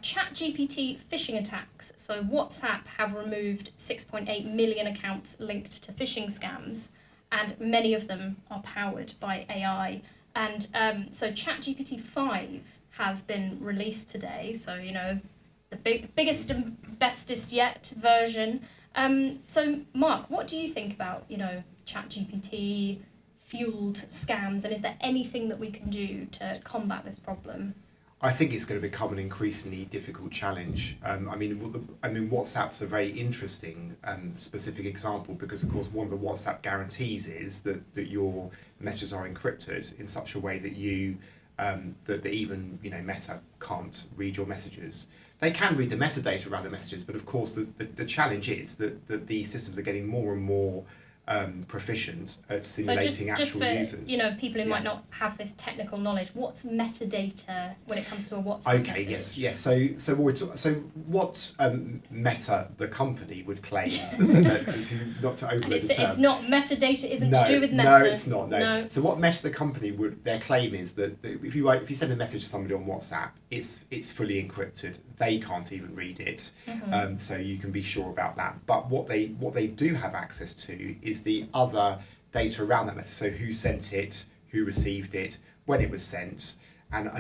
ChatGPT phishing attacks. So WhatsApp have removed 6.8 million accounts linked to phishing scams, and many of them are powered by AI. And so ChatGPT 5 has been released today. So, the biggest and bestest yet version. So Mark, what do you think about, ChatGPT fueled scams, and is there anything that we can do to combat this problem? I think it's going to become an increasingly difficult challenge. WhatsApp's a very interesting and specific example because, of course, one of the WhatsApp guarantees is that your messages are encrypted in such a way that that even Meta can't read your messages. They can read the metadata around the messages, but of course the challenge is that these systems are getting more and more proficient at simulating actual users. Just for people who might not have this technical knowledge, what's metadata when it comes to a WhatsApp message? Yes. So what Meta, the company, would claim not to overload the term. It's not metadata. Isn't to do with Meta. No, it's not. No. So what Meta, the company, their claim is that if you send a message to somebody on WhatsApp, it's fully encrypted. They can't even read it. Mm-hmm. So you can be sure about that. But what they do have access to is the other data around that message. So who sent it, who received it, when it was sent, and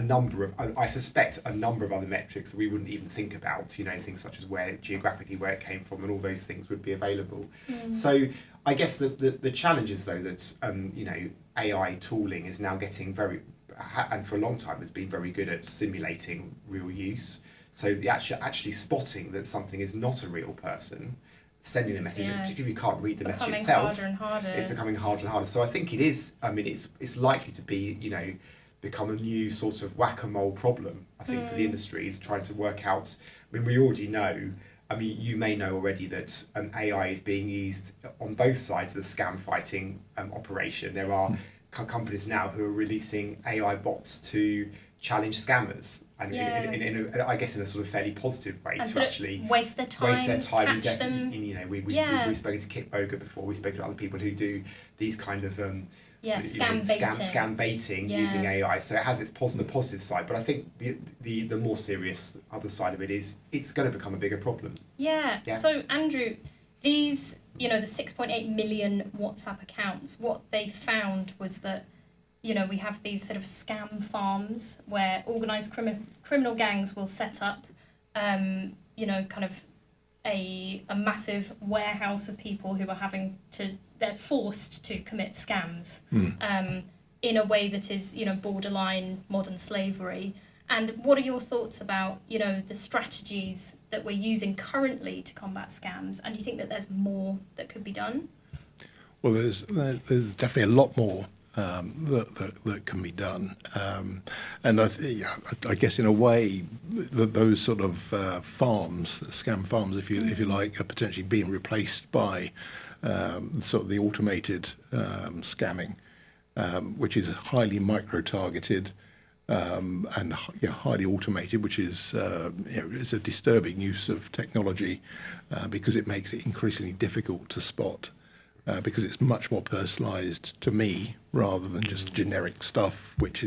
I suspect a number of other metrics that we wouldn't even think about, things such as geographically where it came from, and all those things would be available. So I guess the challenge is though that AI tooling is now getting and for a long time has been very good at simulating real use. So the actually spotting that something is not a real person, sending a message, particularly if you can't read the message itself, harder and harder. It's becoming harder and harder. So I think it is. It's likely to be become a new sort of whack-a-mole problem. I think for the industry trying to work out. We already know. You may know already that AI is being used on both sides of the scam fighting operation. There are companies now who are releasing AI bots to challenge scammers, and I guess in a sort of fairly positive way, and to actually waste their time, catch them. We've spoken to Kit Boga before. We spoke to other people who do these kind of scam baiting using AI. So it has its positive side, but I think the more serious other side of it is it's going to become a bigger problem. Yeah. So Andrew, these the 6.8 million WhatsApp accounts, what they found was that we have these sort of scam farms where organised criminal gangs will set up, kind of a massive warehouse of people who are they're forced to commit scams in a way that is, borderline modern slavery. And what are your thoughts about, the strategies that we're using currently to combat scams? And do you think that there's more that could be done? Well, there's definitely a lot more that can be done, and I guess in a way those sort of farms, scam farms, if you like, are potentially being replaced by sort of the automated scamming, which is highly micro-targeted and highly automated, which is it's a disturbing use of technology because it makes it increasingly difficult to spot. Because it's much more personalised to me rather than just generic stuff, which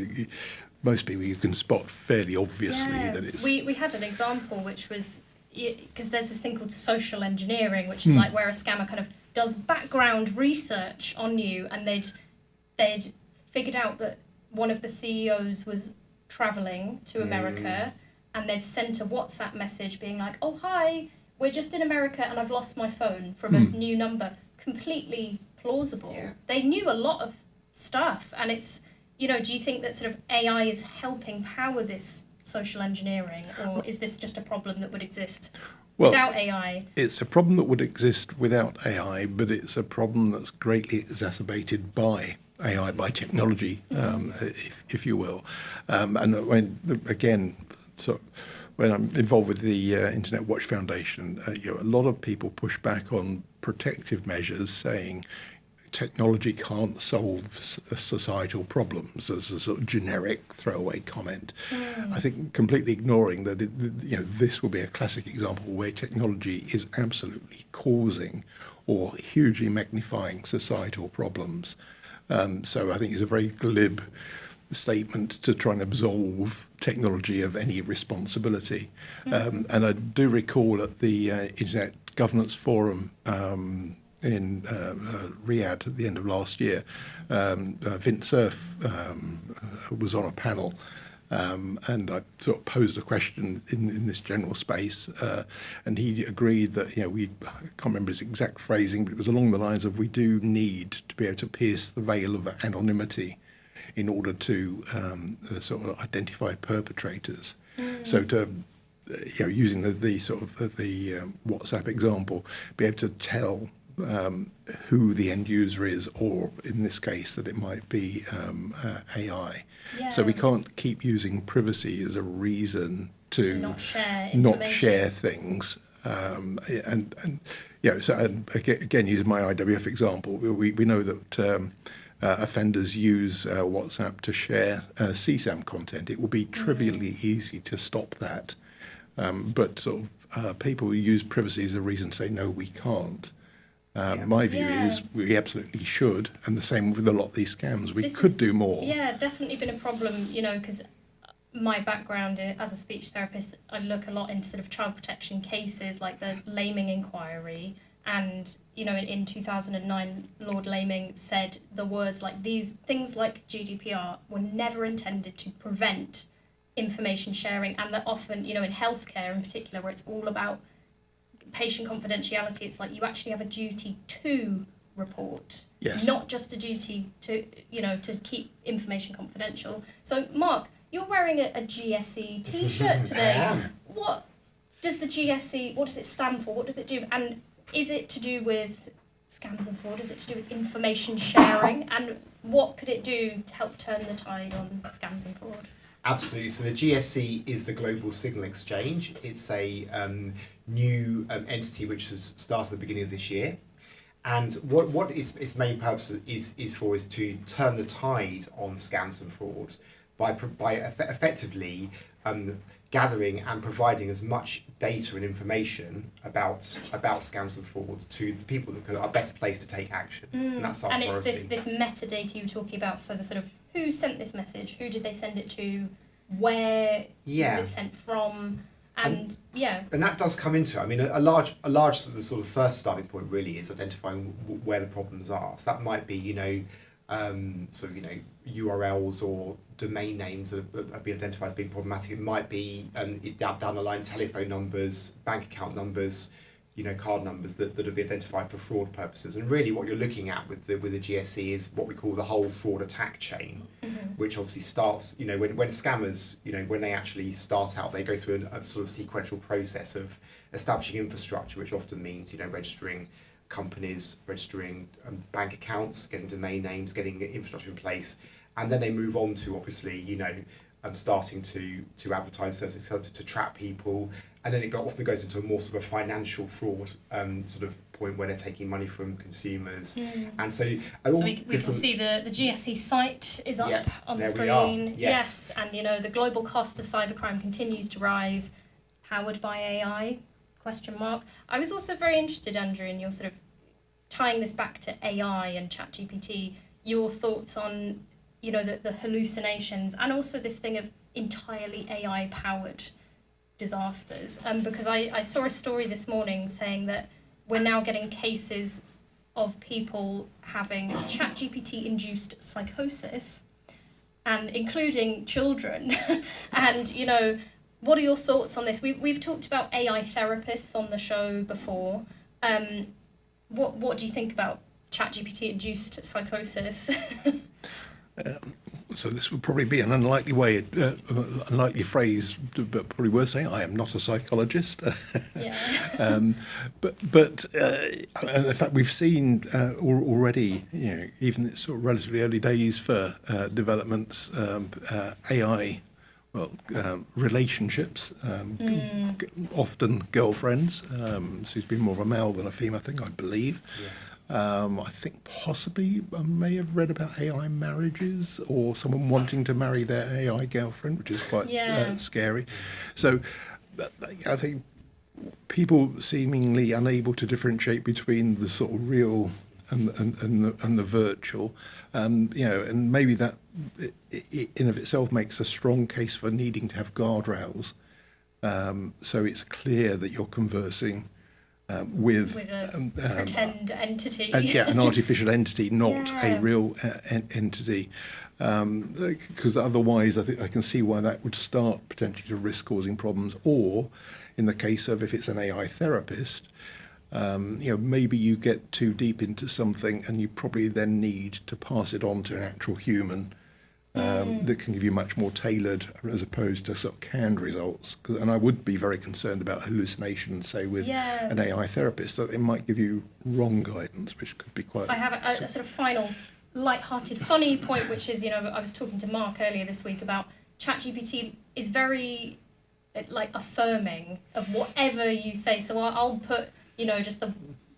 most people you can spot fairly obviously that it's... We had an example which was, because there's this thing called social engineering, which is like where a scammer kind of does background research on you, and they'd figured out that one of the CEOs was travelling to America, and they'd sent a WhatsApp message being like, oh, hi, we're just in America and I've lost my phone from a new number. Completely plausible. Yeah. They knew a lot of stuff, and it's, do you think that sort of AI is helping power this social engineering, or is this just a problem that would exist without AI? It's a problem that would exist without AI, but it's a problem that's greatly exacerbated by AI, by technology, if you will. And when I'm involved with the Internet Watch Foundation, a lot of people push back on protective measures, saying technology can't solve societal problems as a sort of generic throwaway comment. I think completely ignoring that this will be a classic example where technology is absolutely causing or hugely magnifying societal problems. So I think it's a very glib statement to try and absolve technology of any responsibility. And I do recall at the Internet Governance Forum in Riyadh at the end of last year, Vint Cerf was on a panel. And I sort of posed a question in this general space, and he agreed that, I can't remember his exact phrasing, but it was along the lines of, we do need to be able to pierce the veil of anonymity in order to sort of identify perpetrators. So to using the sort of the WhatsApp example, be able to tell who the end user is, or in this case that it might be AI. Yeah. So we can't keep using privacy as a reason to not share not share things. So again, using my IWF example, we know that offenders use WhatsApp to share CSAM content. It will be trivially easy to stop that, but sort of people who use privacy as a reason to say no, we can't. My view is we absolutely should, and the same with a lot of these scams. We could do more. Yeah, definitely been a problem, because my background as a speech therapist, I look a lot into sort of child protection cases like the Laming inquiry. And, in 2009, Lord Laming said the words like these, things like GDPR were never intended to prevent information sharing, and that often, in healthcare in particular, where it's all about patient confidentiality, it's like you actually have a duty to report, not just a duty to to keep information confidential. So Mark, you're wearing a GSE t-shirt today. What does the GSE, what does it stand for? What does it do? And is it to do with scams and fraud? Is it to do with information sharing? And what could it do to help turn the tide on scams and fraud? Absolutely. So the GSE is the Global Signal Exchange. It's a new entity which has started at the beginning of this year. And what its main purpose is to turn the tide on scams and frauds by effectively gathering and providing as much data and information about scams and frauds to the people that are best placed to take action. And that's our priority. It's this metadata you were talking about, so the sort of who sent this message, who did they send it to, where was it sent from, and that does come into it. I mean, a large the sort of first starting point really is identifying where the problems are. So that might be URLs or domain names that have been identified as being problematic. It might be down the line telephone numbers, bank account numbers, card numbers that have been identified for fraud purposes. And really what you're looking at with the GSE is what we call the whole fraud attack chain, which obviously starts, when scammers, when they actually start out, they go through a sort of sequential process of establishing infrastructure, which often means, registering companies, registering bank accounts, getting domain names, getting infrastructure in place. And then they move on to obviously, starting to advertise services, to trap people. And then it often goes into a more sort of financial fraud sort of point where they're taking money from consumers. And so we can see the GSE site is up on the screen. Yes. And the global cost of cybercrime continues to rise, powered by AI, ? I was also very interested, Andrew, in your sort of tying this back to AI and ChatGPT, your thoughts on the hallucinations, and also this thing of entirely AI powered disasters, because I saw a story this morning saying that we're now getting cases of people having ChatGPT induced psychosis, and including children. And what are your thoughts on this? We've talked about AI therapists on the show before. What do you think about ChatGPT induced psychosis? So this would probably be an unlikely phrase, but probably worth saying. I am not a psychologist. But in fact, we've seen already, even it's sort of relatively early days for developments, AI, relationships, often girlfriends. She's been more of a male than a female thing, I believe. I think possibly I may have read about AI marriages, or someone wanting to marry their AI girlfriend, which is quite scary. So I think people seemingly unable to differentiate between the sort of real and the virtual, and maybe that in of itself makes a strong case for needing to have guardrails, so it's clear that you're conversing with a pretend entity. An artificial entity, not Yeah. a real entity. Because otherwise, I think I can see why that would start potentially to risk causing problems. Or, in the case of if it's an AI therapist, maybe you get too deep into something, and you probably then need to pass it on to an actual human. That can give you much more tailored, as opposed to sort of canned results. And I would be very concerned about hallucinations, say with an AI therapist, that it might give you wrong guidance, which could be quite. I have a sort of final, light-hearted, funny point, which is, I was talking to Mark earlier this week about ChatGPT is very affirming of whatever you say. So I'll put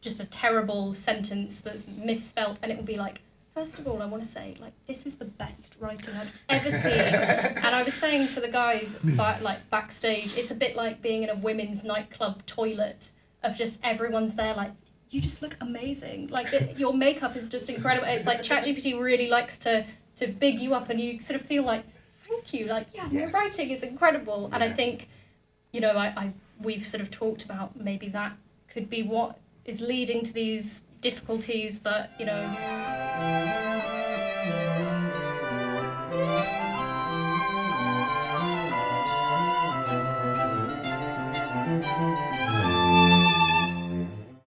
just a terrible sentence that's misspelt, and it will be like, first of all, I want to say, this is the best writing I've ever seen. And I was saying to the guys, backstage, it's a bit like being in a women's nightclub toilet, of just everyone's there like, you just look amazing. Your makeup is just incredible. It's like ChatGPT really likes to big you up, and you sort of feel like, thank you. Your writing is incredible. And I think, we've sort of talked about maybe that could be what is leading to these difficulties, but